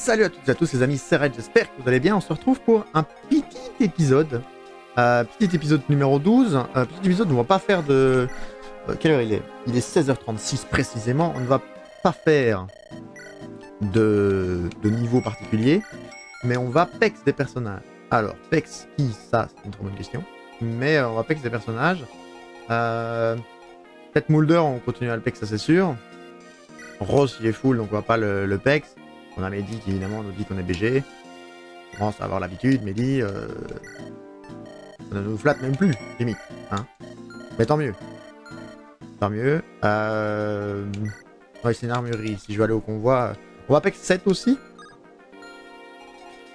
Salut à toutes et à tous les amis, c'est Red, j'espère que vous allez bien. On se retrouve pour un petit épisode. Petit épisode numéro 12. Petit épisode où on va pas faire de... quelle heure il est? Il est 16h36 précisément. On ne va pas faire de niveau particulier, mais on va pex des personnages. Alors, pex qui? Ça, c'est une trop bonne question. Mais on va pex des personnages. Peut-être Mulder, on continue à le pex, ça c'est sûr. Ross, il est full, donc on va pas le pex. On a Mehdi qui évidemment nous dit qu'on est BG. On commence à avoir l'habitude, Mehdi. Ça ne nous flatte même plus, limite. Hein, mais tant mieux. Tant mieux. Ouais, c'est une armurerie. Si je veux aller au convoi. On va pex 7 aussi.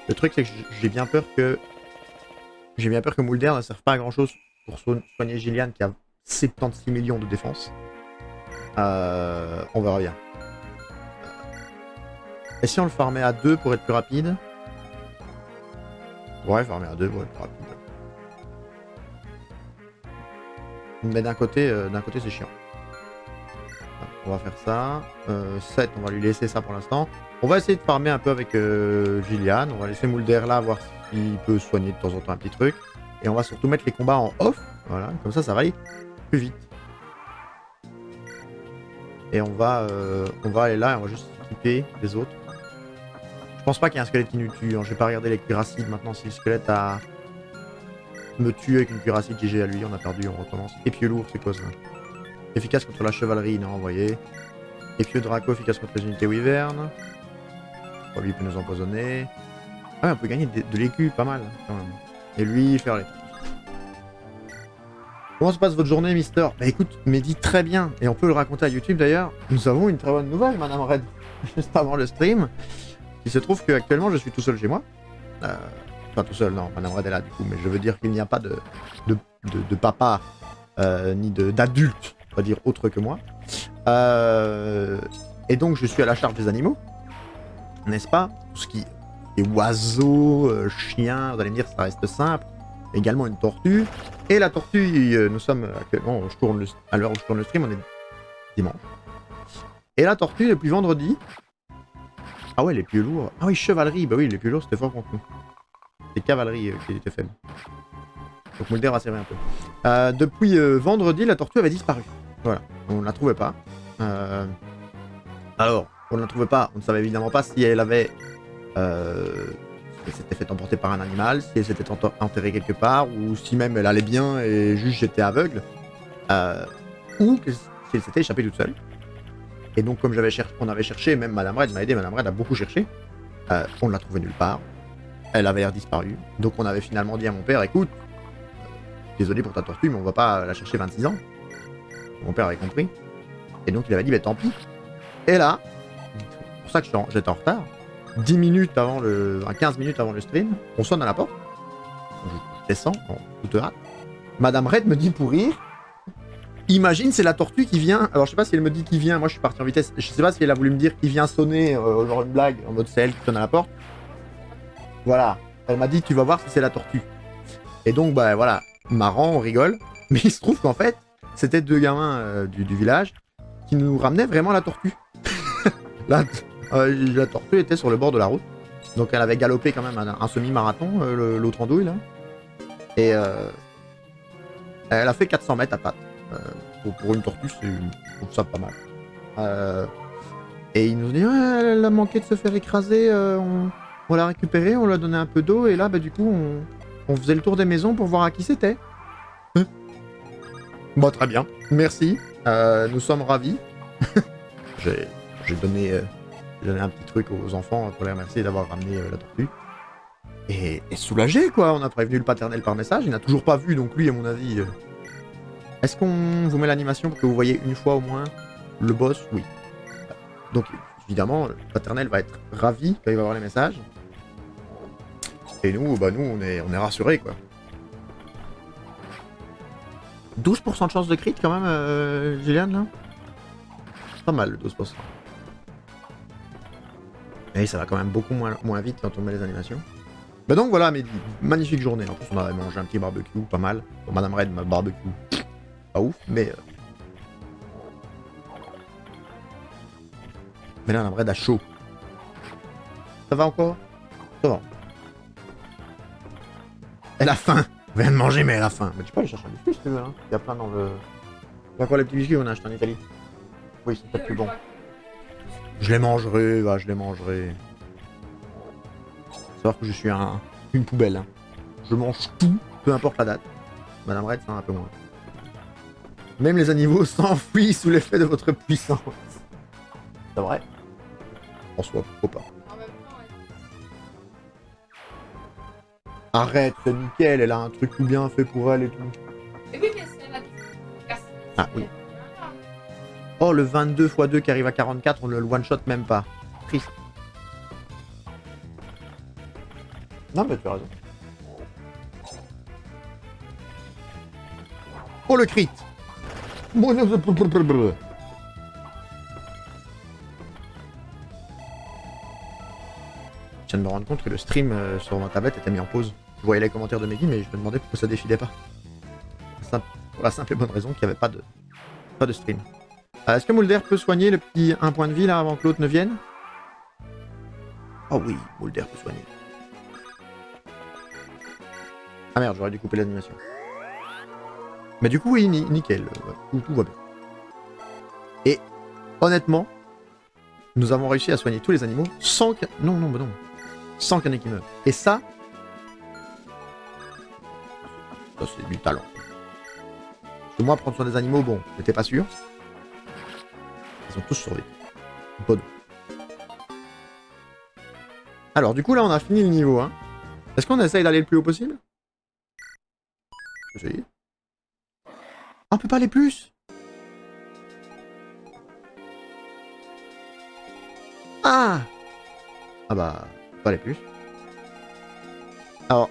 Le truc, c'est que j'ai bien peur que. J'ai bien peur que Mulder ne serve pas à grand chose pour soigner Gillian qui a 76 millions de défense. On verra bien. Et si on le farmait à 2 pour être plus rapide? Ouais, farmer à 2 pour être plus rapide. Mais d'un côté c'est chiant. On va faire ça. 7, on va lui laisser ça pour l'instant. On va essayer de farmer un peu avec Gillian. On va laisser Mulder là, voir s'il peut soigner de temps en temps un petit truc. Et on va surtout mettre les combats en off. Voilà, comme ça va aller plus vite. Et on va aller là et on va juste s'équiper des autres. Je pense pas qu'il y ait un squelette qui nous tue. Hein. Je vais pas regarder les cuirassides maintenant. Si le squelette me tue avec une cuirasside, GG à lui. On a perdu, on recommence. Épieu lourd, c'est quoi ça? Efficace contre la chevalerie, non, envoyé. Épieu Draco, efficace contre les unités wyvern. Lui, il peut nous empoisonner. Ah ouais, on peut gagner de l'écu, pas mal, quand même. Et lui, faire les... Comment se passe votre journée, Mister? Bah écoute, Mehdi, très bien. Et on peut le raconter à YouTube, d'ailleurs. Nous avons une très bonne nouvelle, Madame Red. Juste avant le stream. Il se trouve qu'actuellement, je suis tout seul chez moi. Enfin, tout seul, non, Madame Red est là, du coup. Mais je veux dire qu'il n'y a pas de papa, ni d'adulte, on va dire, autre que moi. Et donc, je suis à la charge des animaux. N'est-ce pas? Tout ce qui est oiseaux, chiens, vous allez me dire, ça reste simple. Également une tortue. Et la tortue, nous sommes actuellement, à l'heure où je tourne le stream, on est dimanche. Et la tortue, depuis vendredi... Ah ouais, les plus lourds. Ah oui, chevalerie. Bah oui, les plus lourds, c'était fort contre nous. C'est cavalerie qui était faible. Donc Mulder va servir un peu. Depuis vendredi, la tortue avait disparu. Voilà, on ne la trouvait pas. Alors, on ne la trouvait pas. On ne savait évidemment pas si elle avait... si elle s'était fait emporter par un animal, si elle s'était enterrée quelque part, ou si même elle allait bien et juste j'étais aveugle. Ou que, si elle s'était échappée toute seule. Et donc, comme on avait cherché, même Madame Red m'a aidé, Madame Red a beaucoup cherché. On ne l'a trouvée nulle part. Elle avait l'air disparue. Donc, on avait finalement dit à mon père, écoute, désolé pour ta tortue, mais on va pas la chercher 26 ans. Mon père avait compris. Et donc, il avait dit, bah tant pis. Et là, c'est pour ça que j'étais en retard. 10 minutes avant 15 minutes avant le stream, on sonne à la porte. Je descends en toute hâte. Madame Red me dit pour rire, imagine, c'est la tortue qui vient. Alors, je sais pas si elle me dit qui vient. Moi, je suis parti en vitesse. Je sais pas si elle a voulu me dire qui vient sonner, genre une blague, en mode c'est elle qui sonne à la porte. Voilà. Elle m'a dit, tu vas voir si c'est la tortue. Et donc, bah voilà, marrant, on rigole. Mais il se trouve qu'en fait, c'était 2 gamins du village qui nous ramenaient vraiment la tortue. la tortue était sur le bord de la route. Donc, elle avait galopé quand même un semi-marathon, l'autre andouille, là. Et elle a fait 400 mètres à pattes. Pour une tortue, je trouve ça pas mal. Et il nous dit, ouais, elle a manqué de se faire écraser, on l'a récupérée, on lui a donné un peu d'eau, et là, bah du coup, on faisait le tour des maisons pour voir à qui c'était. Bon, très bien, merci, nous sommes ravis. J'ai donné un petit truc aux enfants pour les remercier d'avoir ramené la tortue. Et soulagé, quoi, on a prévenu le paternel par message, il n'a toujours pas vu, donc lui, à mon avis... Est-ce qu'on vous met l'animation pour que vous voyez une fois au moins le boss? Oui. Donc, évidemment, le paternel va être ravi quand il va voir les messages. Et nous, bah nous, on est rassurés, quoi. 12% de chance de crit, quand même, Gillian, là? C'est pas mal, le 12%. Et ça va quand même beaucoup moins vite quand on met les animations. Bah donc, voilà, mais magnifique journée. En plus, on avait mangé un petit barbecue, pas mal. Bon, Madame Red, ma barbecue... Pas ouf, mais là, la vraie, à chaud. Ça va encore? Ça va. Elle a faim. On vient de manger, mais elle a faim. Mais tu peux aller chercher un biscuit si tu veux. Hein. Il y a plein dans le... Il y a encore les petits biscuits qu'on a achetés en Italie. Oui, c'est peut-être plus bon. Je les mangerai, va, je les mangerai. Faut savoir que je suis une poubelle. Hein. Je mange tout, peu importe la date. Madame Red, c'est un peu moins. Même les animaux s'enfuient sous l'effet de votre puissance. C'est vrai? En soi, pourquoi pas. Arrête, c'est nickel, elle a un truc tout bien fait pour elle et tout. Mais oui, mais c'est la... Ah oui. Oh, le 22 x 2 qui arrive à 44, on le one-shot même pas. Triste. Non, mais tu as raison. Oh, le crit. Je viens de me rendre compte que le stream sur ma tablette était mis en pause. Je voyais les commentaires de Meggy, mais je me demandais pourquoi ça défilait pas. Pour la simple et bonne raison qu'il n'y avait pas de stream. Est-ce que Mulder peut soigner le petit 1 point de vie là avant que l'autre ne vienne? Oh oui, Mulder peut soigner. Ah merde, j'aurais dû couper l'animation. Mais du coup, oui, nickel. Tout va bien. Et honnêtement, nous avons réussi à soigner tous les animaux sans que... Non, sans qu'il y en ait qui meurent. Et ça c'est du talent. Parce que moi, prendre soin des animaux, bon, j'étais pas sûr. Ils ont tous survécu. Bon. Alors, du coup, là, on a fini le niveau 1. Est-ce qu'on essaye d'aller le plus haut possible? Essayer. Ah, on peut pas aller plus? Ah! Ah bah, on peut pas aller plus. Alors...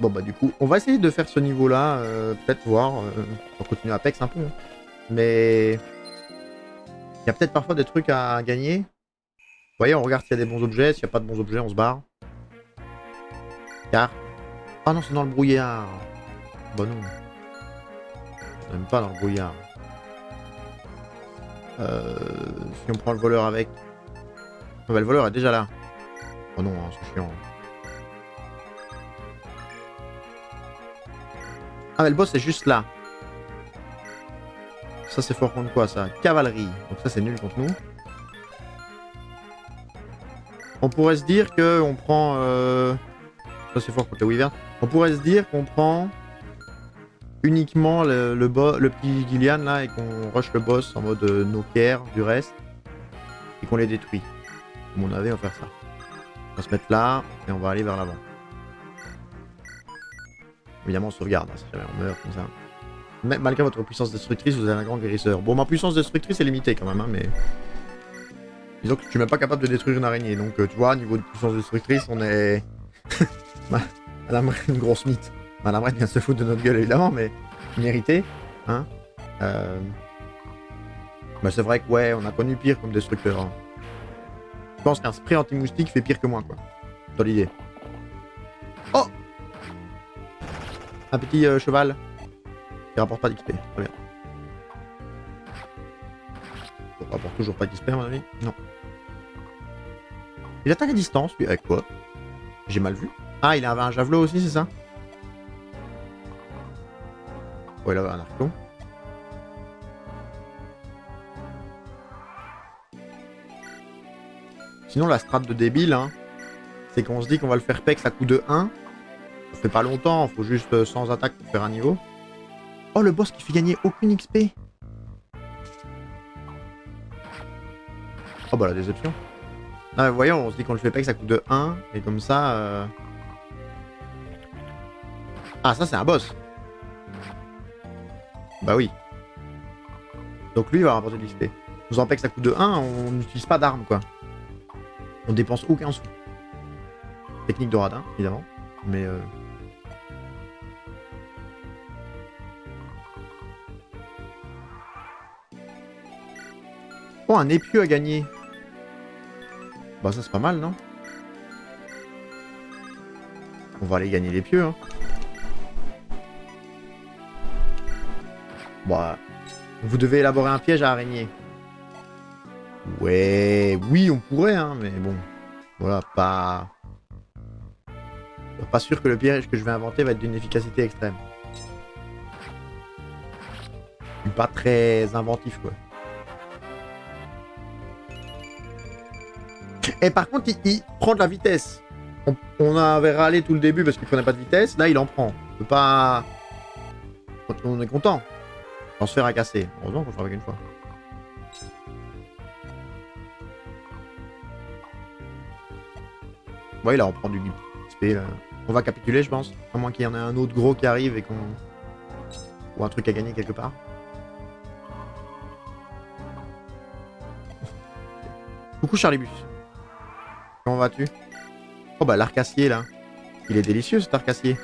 Bon bah du coup, on va essayer de faire ce niveau-là, peut-être voir, on continue Apex un peu. Hein. Mais... Il y a peut-être parfois des trucs à gagner. Vous voyez, on regarde s'il y a des bons objets, s'il n'y a pas de bons objets, on se barre. Car... Ah non, c'est dans le brouillard. Bah non. On n'aime pas dans le brouillard. Si on prend le voleur avec... Ah bah, le voleur est déjà là. Oh non, hein, c'est chiant. Ah mais le boss est juste là. Ça c'est fort contre quoi ça? Cavalerie. Donc ça c'est nul contre nous. On pourrait se dire que on prend... Ça c'est fort contre les Wyverns. On pourrait se dire qu'on prend uniquement le petit Gillian là et qu'on rush le boss en mode no care du reste. Et qu'on les détruit. À mon avis on va faire ça. On va se mettre là et on va aller vers l'avant. Évidemment, on sauvegarde, hein, si jamais on meurt comme ça. Mais malgré votre puissance destructrice, vous avez un grand guérisseur. Bon, ma puissance destructrice est limitée quand même, hein, mais... Disons que je suis même pas capable de détruire une araignée, donc tu vois, niveau de puissance destructrice, on est... Madame Red, une grosse mythe. Madame Red vient se foutre de notre gueule, évidemment, mais mérité, hein. Mais c'est vrai que, ouais, on a connu pire comme destructeur. Hein. Je pense qu'un spray anti-moustique fait pire que moi, quoi. Dans l'idée. Oh! Un petit cheval qui rapporte pas d'XP. Très bien. Ça rapporte toujours pas d'XP à mon avis. Non. Il attaque à distance, lui. Avec quoi? J'ai mal vu. Ah, il avait un javelot aussi, c'est ça? Ouais, il avait un arco. Sinon, la strat de débile, hein, c'est qu'on se dit qu'on va le faire pex à coup de 1. Ça fait pas longtemps, faut juste 100 attaques pour faire un niveau. Oh, le boss qui fait gagner aucune XP. Oh bah la déception. Ah, voyons, on se dit qu'on le fait pex à coup de 1, et comme ça... Ah, ça c'est un boss. Bah oui. Donc lui il va rapporter de l'XP. Nous en pex à coup de 1, on n'utilise pas d'armes quoi. On dépense aucun sou. Technique de radin, évidemment. Mais Oh, un épieu à gagner. Bah ça c'est pas mal, non? On va aller gagner l'épieu, hein. Bah, vous devez élaborer un piège à araignée. Ouais, oui, on pourrait, hein, mais bon. Voilà, pas sûr que le piège que je vais inventer va être d'une efficacité extrême. Je suis pas très inventif, quoi. Et par contre, il prend de la vitesse. On avait râlé tout le début parce qu'il prenait pas de vitesse. Là, il en prend. On peut pas... On est content. On se fait racasser. Heureusement qu'on se fait avec une fois. Ouais, là, on prend du XP. Là. On va capituler, je pense. À moins qu'il y en ait un autre gros qui arrive et qu'on... Ou un truc à gagner quelque part. Coucou Charlibus. Comment vas-tu? Oh bah l'arcassier là. Il est délicieux cet arcassier.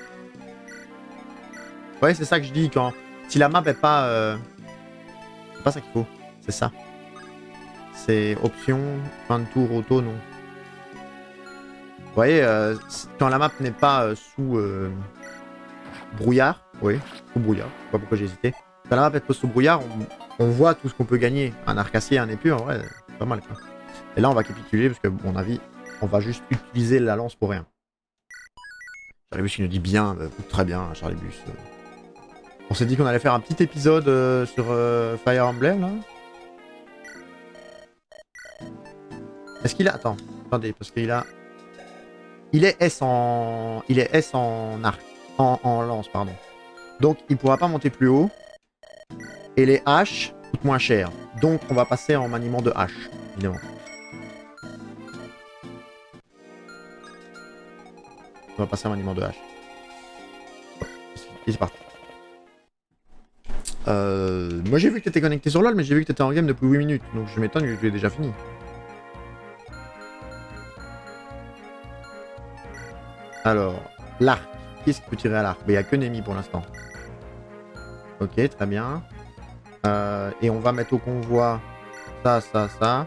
Ouais, c'est ça que je dis quand... Si la map est pas... C'est pas ça qu'il faut. C'est ça. C'est option, fin de tour, auto, non. Vous voyez, quand la map n'est pas sous brouillard, oui, sous brouillard, je sais pas pourquoi j'ai hésité. Quand la map est pas sous brouillard, on voit tout ce qu'on peut gagner. Un arcassier, un épure, en vrai, c'est pas mal quoi. Et là, on va capituler parce que, à mon avis, on va juste utiliser la lance pour rien. Charlibus qui nous dit bien, très bien, Charlibus. On s'est dit qu'on allait faire un petit épisode sur Fire Emblem là. Est-ce qu'il a... Attends, attendez, parce qu'il a... Il est S en arc. En lance, pardon. Donc, il pourra pas monter plus haut. Et les haches coûtent moins cher. Donc, on va passer en maniement de hache, évidemment. On va passer en maniement de hache. Et c'est parti. Moi, j'ai vu que t'étais connecté sur LoL, mais j'ai vu que t'étais en game depuis 8 minutes. Donc, je m'étonne que tu aies déjà fini. Alors, l'arc. Qu'est-ce qui peut tirer à l'arc? Mais il n'y a que Nemi pour l'instant. Ok, très bien. Et on va mettre au convoi ça, ça, ça.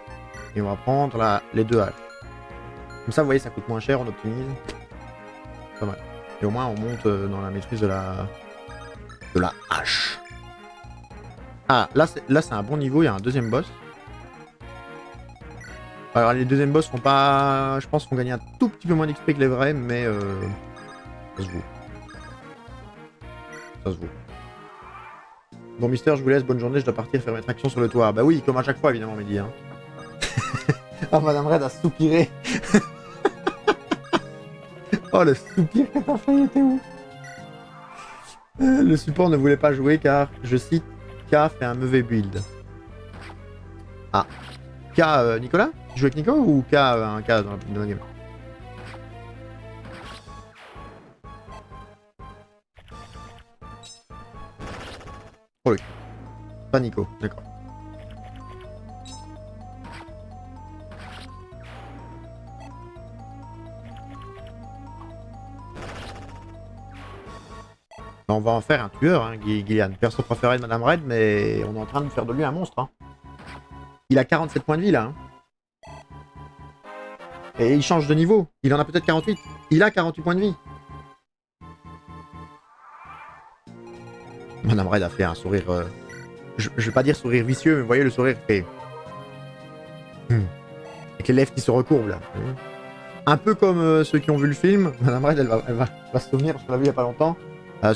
Et on va prendre les deux haches. Comme ça, vous voyez, ça coûte moins cher, on optimise. Pas mal. Et au moins, on monte dans la maîtrise de la hache. Ah, là, c'est un bon niveau, il y a un deuxième boss. Alors, les deuxièmes boss font pas... Je pense qu'on gagne un tout petit peu moins d'XP que les vrais, mais... Ça se vaut. Ça se vaut. Bon, Mister, je vous laisse. Bonne journée. Je dois partir faire mes tractions sur le toit. Bah oui, comme à chaque fois, évidemment, Mehdi. Hein. Oh, Madame Red a soupiré. Oh, le soupir que t'as fait, il était où? Le support ne voulait pas jouer car, je cite, K fait un mauvais build. Ah. K, Nicolas? Tu joues avec Nico ou K, un K dans la game? Oh oui. Pas Nico, d'accord. On va en faire un tueur, hein, Gillian. Perso préféré de Madame Red, mais on est en train de faire de lui un monstre. Hein. Il a 47 points de vie là. Hein. Et il change de niveau. Il en a peut-être 48. Il a 48 points de vie. Madame Red a fait un sourire... Je vais pas dire sourire vicieux, mais vous voyez le sourire fait... Avec les lèvres qui se recourbent là. Un peu comme ceux qui ont vu le film. Madame Red, elle va se souvenir parce qu'on l'a vu il y a pas longtemps.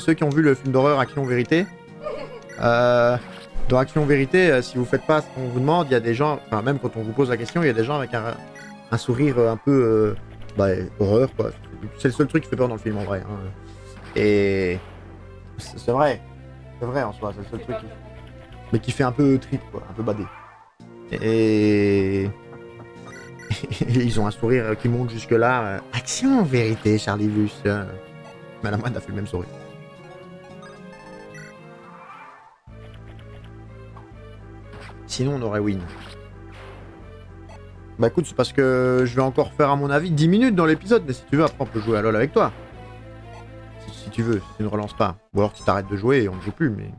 Ceux qui ont vu le film d'horreur Action Vérité. Dans Action Vérité, si vous faites pas ce qu'on vous demande, il y a des gens... Enfin, même quand on vous pose la question, il y a des gens avec un sourire un peu... horreur quoi. C'est le seul truc qui fait peur dans le film en vrai. Hein. Et... C'est vrai. C'est vrai en soi, c'est le seul truc. Mais qui fait un peu trip quoi, un peu badé. Et... Ils ont un sourire qui monte jusque là. Action Vérité, Charlibus. Madame Red a fait le même sourire. Sinon on aurait win. Bah écoute, c'est parce que je vais encore faire à mon avis 10 minutes dans l'épisode, mais si tu veux après on peut jouer à LoL avec toi. Si tu veux, si tu ne relances pas. Ou alors tu t'arrêtes de jouer et on ne joue plus, mais...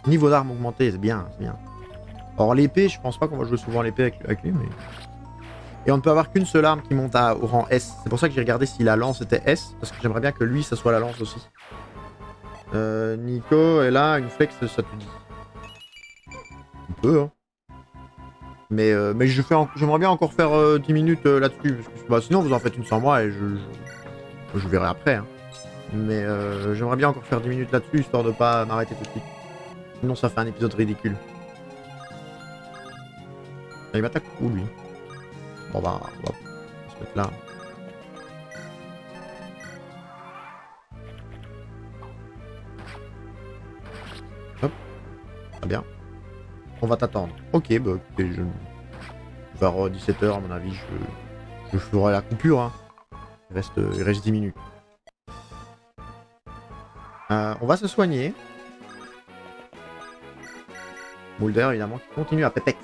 Niveau d'armes augmenté, c'est bien, c'est bien. Or l'épée, je pense pas qu'on va jouer souvent l'épée avec lui, mais... Et on ne peut avoir qu'une seule arme qui monte au rang S. C'est pour ça que j'ai regardé si la lance était S, parce que j'aimerais bien que lui, ça soit la lance aussi. Nico, et là, une flex, ça te dit. On peut, hein. Mais j'aimerais bien encore faire 10 minutes là-dessus. Parce que, bah, sinon, vous en faites une sans moi et je verrai après. Hein. Mais j'aimerais bien encore faire 10 minutes là-dessus, histoire de pas m'arrêter tout de suite. Sinon, ça fait un épisode ridicule. Ah, il m'attaque où, lui? Bon, bah, on va se mettre là. Hop. Très bien. On va t'attendre. Ok, bah écoutez, vers 17h, à mon avis, je ferai la coupure. Hein. Il reste 10 minutes. On va se soigner. Mulder, évidemment, qui continue à Pepex.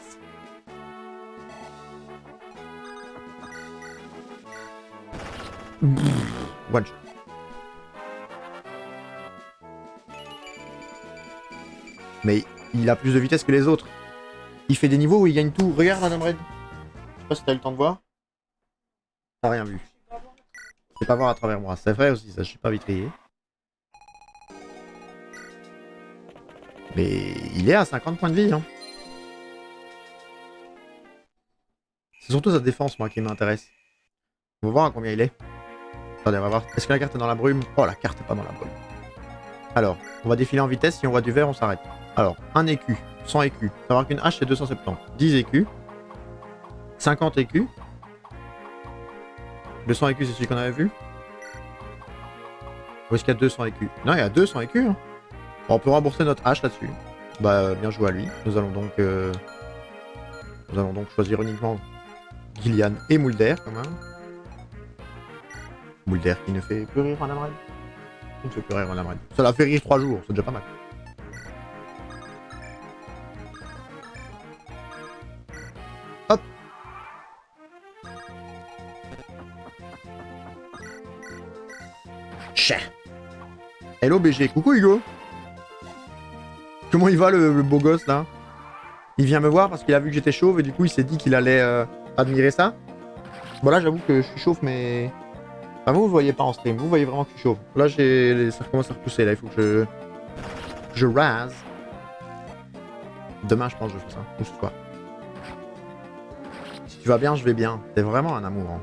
One shot. Mais il a plus de vitesse que les autres. Il fait des niveaux où il gagne tout. Regarde, Madame Red. Je sais pas si t'as eu le temps de voir. T'as rien vu. Je sais pas voir à travers moi. C'est vrai aussi, ça, je suis pas vitrier. Mais il est à 50 points de vie. Hein. C'est surtout sa défense, moi, qui m'intéresse. On va voir à combien il est. Attendez, on va voir. Est-ce que la carte est dans la brume? Oh, la carte est pas dans la brume. Alors, on va défiler en vitesse. Si on voit du vert, on s'arrête. Alors, 1 écu, 100 écus. Savoir qu'une hache, c'est 270. 10 écus. 50 écus. 200 écus, c'est celui qu'on avait vu. Où est-ce qu'il y a 200 écus? Non, il y a 200 écus. Hein. Bon, on peut rembourser notre hache là-dessus. Bah, bien joué à lui. Nous allons donc choisir uniquement Gillian et Mulder, quand même. Mulder qui ne fait plus rire Madame Red. Il ne fait plus rire Madame Red. Ça l'a fait rire 3 jours, c'est déjà pas mal. Hop. Chien. Hello BG, coucou Hugo. Comment il va le beau gosse là? Il vient me voir parce qu'il a vu que j'étais chauve et du coup il s'est dit qu'il allait admirer ça. Bon là j'avoue que je suis chauve mais... Enfin vous voyez pas en stream, vous voyez vraiment que je suis chauve. Là ça commence à repousser là, il faut que je rase. Demain je pense que je fais ça, ou ce soir. Si tu vas bien, je vais bien. T'es vraiment un amour. Hein.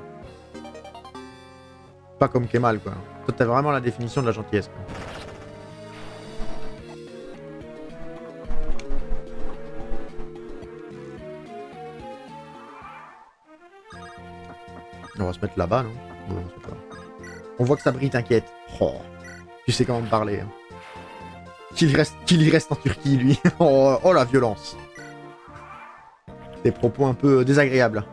Pas comme Kemal quoi. Toi t'as vraiment la définition de la gentillesse quoi. On va se mettre là-bas, non? Ouais, c'est pas... On voit que ça brille, t'inquiète. Oh, tu sais comment me parler. Hein. Qu'il y reste en Turquie, lui. Oh, oh la violence. Des propos un peu désagréables.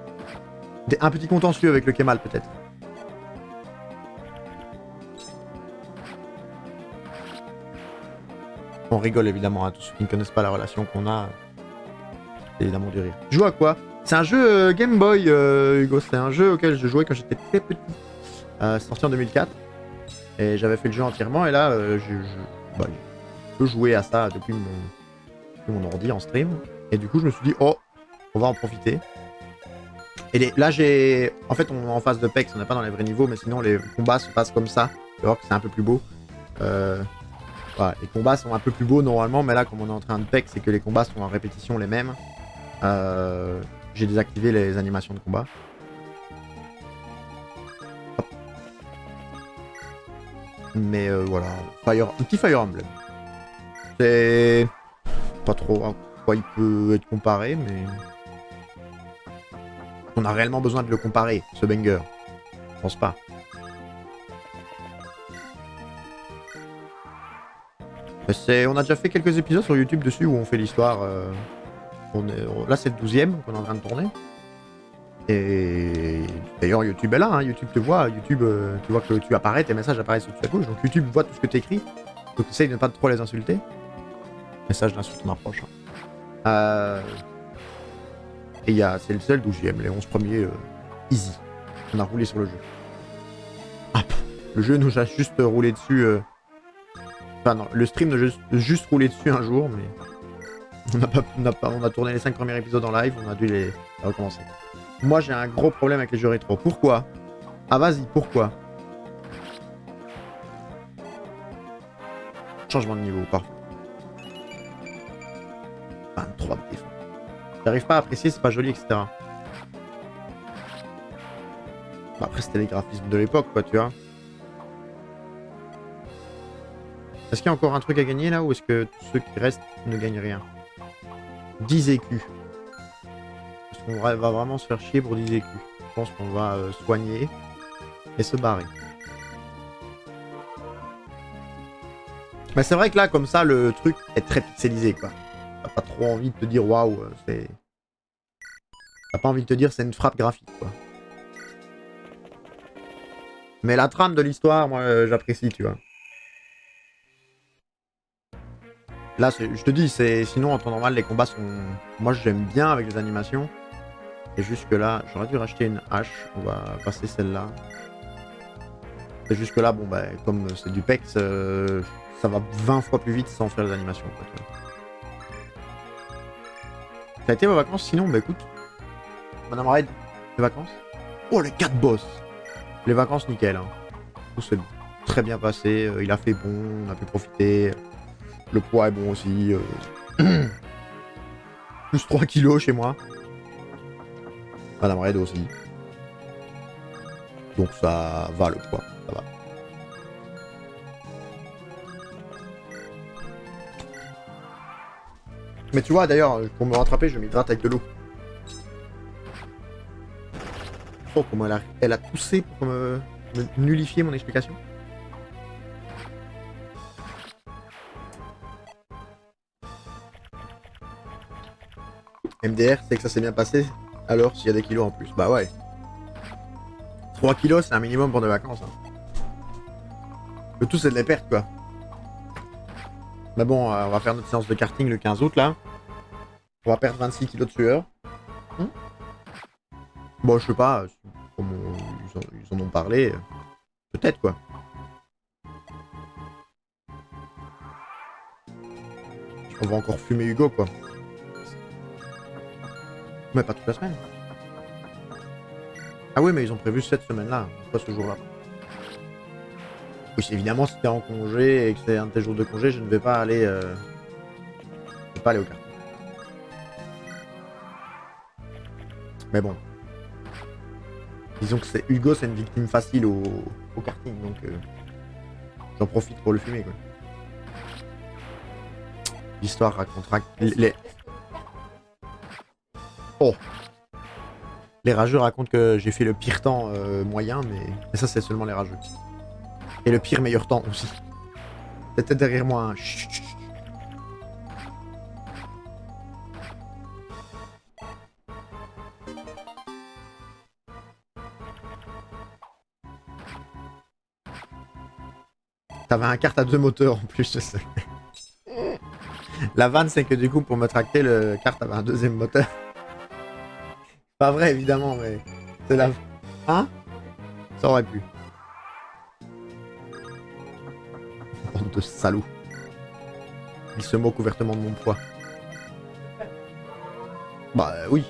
Un petit contentieux avec le Kemal, peut-être. On rigole évidemment, hein, tous ceux qui ne connaissent pas la relation qu'on a. C'est évidemment du rire. Tu joues à quoi? C'est un jeu Game Boy, Hugo. C'est un jeu auquel je jouais quand j'étais très petit. C'est sorti en 2004. Et j'avais fait le jeu entièrement. Et là, je peux jouer à ça depuis mon ordi en stream. Et du coup, je me suis dit, oh, on va en profiter. Et là, j'ai... En fait, on est en phase de PEX. On n'est pas dans les vrais niveaux. Mais sinon, les combats se passent comme ça. Tu vois que c'est un peu plus beau. Voilà, les combats sont un peu plus beaux normalement. Mais là, comme on est en train de PEX, c'est que les combats sont en répétition les mêmes. J'ai désactivé les animations de combat. Hop. Mais voilà, un petit Fire Emblem. C'est pas trop à quoi il peut être comparé, mais on a réellement besoin de le comparer, ce banger. Je pense pas. On a déjà fait quelques épisodes sur YouTube dessus où on fait l'histoire. Là, c'est le 12e qu'on est en train de tourner. Et d'ailleurs, YouTube est là. Hein. YouTube te voit. YouTube, tu vois que tu apparais, tes messages apparaissent au-dessus à gauche. Donc YouTube voit tout ce que tu écris. Donc essaye de ne pas trop les insulter. Message d'insulte, on approche. Hein. Et c'est le seul 12e. Les 11 premiers, easy. On a roulé sur le jeu. Ah, le jeu nous a juste roulé dessus. Enfin non, le stream nous a juste roulé dessus un jour, mais... On a tourné les 5 premiers épisodes en live, on a dû les recommencer. Moi j'ai un gros problème avec les jeux rétro. Pourquoi? Ah vas-y, pourquoi? Changement de niveau, parfait. 23 de défense. J'arrive pas à apprécier, c'est pas joli, etc. Bah, après, c'était les graphismes de l'époque, quoi, tu vois. Est-ce qu'il y a encore un truc à gagner là, ou est-ce que tous ceux qui restent ne gagnent rien? 10 écus. Est-ce qu'on va vraiment se faire chier pour 10 écus? Je pense qu'on va soigner et se barrer. Mais c'est vrai que là, comme ça, le truc est très pixelisé, quoi. T'as pas trop envie de te dire waouh, c'est. T'as pas envie de te dire c'est une frappe graphique, quoi. Mais la trame de l'histoire, moi, j'apprécie, tu vois. Là, je te dis, sinon en temps normal, les combats sont. Moi, j'aime bien avec les animations. Et jusque là, j'aurais dû racheter une hache. On va passer celle-là. Et jusque là, bon, bah, comme c'est du PEX, ça va 20 fois plus vite sans faire les animations, quoi, tu vois. Ça a été vos vacances sinon? Bah écoute, Madame Raid, les vacances? Oh, les 4 boss! Les vacances, nickel. Hein. Tout s'est très bien passé. Il a fait bon, on a pu profiter. Le poids est bon aussi. Plus 3 kilos chez moi. Madame Raid aussi. Donc ça va le poids, ça va. Mais tu vois, d'ailleurs, pour me rattraper, je m'hydrate avec de l'eau. Oh, comment elle a poussé pour me nullifier mon explication. MDR, c'est que ça s'est bien passé. Alors, s'il y a des kilos en plus. Bah ouais. 3 kilos, c'est un minimum pour des vacances. Hein. Le tout, c'est de les perdre, quoi. Mais bon, on va faire notre séance de karting le 15 août, là. On va perdre 26 kilos de sueur. Bon, je sais pas. Comme ils en ont parlé. Peut-être, quoi. On va encore fumer Hugo, quoi. Mais pas toute la semaine. Ah oui, mais ils ont prévu cette semaine-là, pas ce jour-là. Oui, évidemment, si t'es en congé et que c'est un de tes jours de congé, je ne vais pas aller... Je vais pas aller au karting. Mais bon. Disons que c'est Hugo, c'est une victime facile au karting, donc... j'en profite pour le fumer, quoi. L'histoire racontera... Oh. Les rageux racontent que j'ai fait le pire temps moyen, mais ça, c'est seulement les rageux. Et le pire meilleur temps aussi. C'était derrière moi un... Chut, chut. T'avais un kart à 2 moteurs en plus, je sais. La vanne, c'est que du coup, pour me tracter, le kart avait un deuxième moteur. Pas vrai, évidemment, mais... C'est la... Hein? Ça aurait pu. Bande de salauds. Il se moque ouvertement de mon poids. Bah oui.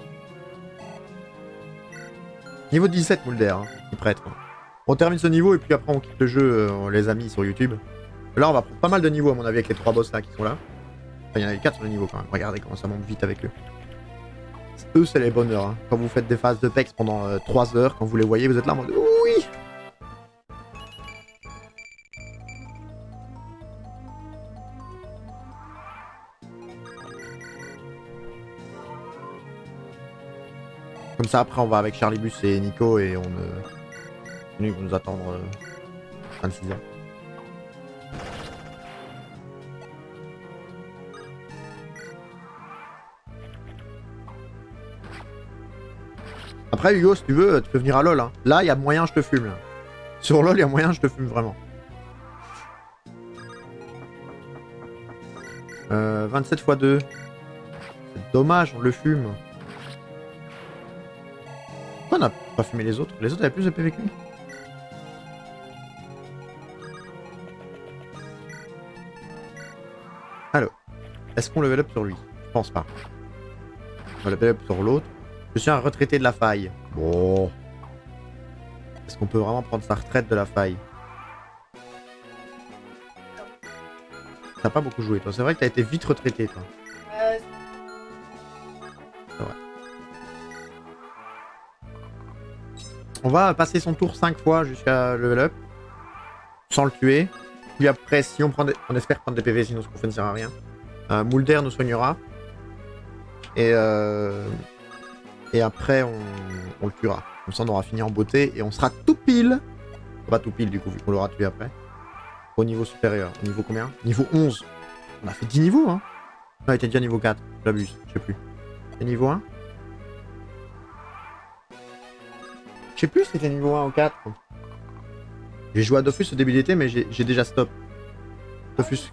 Niveau 17, Mulder, hein, il prêtre. On termine ce niveau et puis après on quitte le jeu, les amis, sur YouTube. Là, on va prendre pas mal de niveaux, à mon avis, avec les 3 boss là qui sont là. Enfin, il y en a 4 sur le niveau quand même. Regardez comment ça monte vite avec eux. Eux, c'est les bonheurs. Hein. Quand vous faites des phases de PEX pendant 3 heures, quand vous les voyez, vous êtes là en mode oui. Comme ça, après, on va avec Charlibus et Nico et on... Ils vont nous attendre 26 heures. Après, Hugo, si tu veux, tu peux venir à LoL. Hein. Là, il y a moyen, je te fume. Là. Sur LoL, il y a moyen, je te fume vraiment. 27 x 2. C'est dommage, on le fume. Pourquoi on n'a pas fumé les autres? Les autres avaient plus de PV que lui. Alors, est-ce qu'on level up sur lui? Je pense pas. On va level up sur l'autre. Je suis un retraité de la faille. Bon. Est-ce qu'on peut vraiment prendre sa retraite de la faille? T'as pas beaucoup joué, toi. C'est vrai que t'as été vite retraité, toi. C'est vrai. On va passer son tour 5 fois jusqu'à level up. Sans le tuer. Puis après, si on espère prendre des PV, sinon ce qu'on fait ne sert à rien. Mulder nous soignera. Et après, on le tuera. Comme ça, on aura fini en beauté et on sera tout pile. Pas tout pile, du coup, vu qu'on l'aura tué après. Au niveau supérieur. Au niveau combien? Niveau 11. On a fait 10 niveaux, hein. Non, il était déjà niveau 4. J'abuse, je sais plus. C'est niveau 1? Je sais plus si c'était niveau 1 ou 4. J'ai joué à Dofus au début d'été, mais j'ai déjà stop. Dofus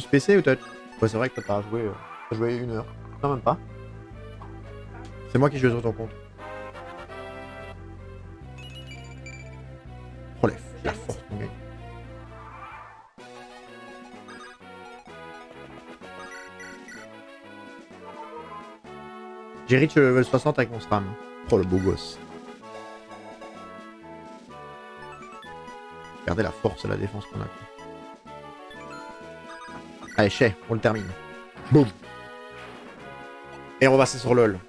PC ou touch? Ouais, c'est vrai que t'as joué 1 heure. Non, même pas. C'est moi qui joue sur ton compte. Oh la force, mon gars. J'ai reach le level 60 avec mon stram. Oh le beau gosse. Regardez la force et la défense qu'on a. Allez, chez, on le termine. Boum. Et on va passer sur LoL.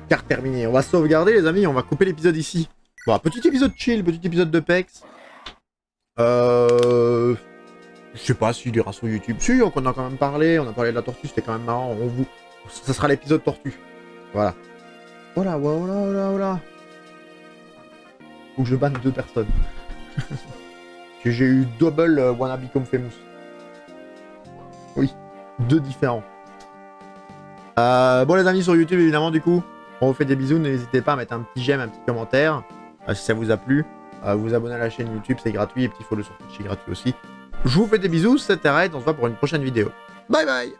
Carte terminée. On va sauvegarder les amis, on va couper l'épisode ici. Bon, petit épisode chill, petit épisode de PEX. Je sais pas s'il ira sur YouTube. Si, on en a quand même parlé. On a parlé de la tortue, c'était quand même marrant. Ça sera l'épisode tortue. Voilà. Voilà, voilà, voilà, voilà. Faut que je banne 2 personnes. J'ai eu double wanna become famous. Oui, 2 différents. Bon les amis sur YouTube évidemment du coup, on vous fait des bisous, n'hésitez pas à mettre un petit j'aime, un petit commentaire, si ça vous a plu. Vous abonner à la chaîne YouTube, c'est gratuit, et petit follow sur Twitch, c'est gratuit aussi. Je vous fais des bisous, c'était Red, on se voit pour une prochaine vidéo. Bye bye.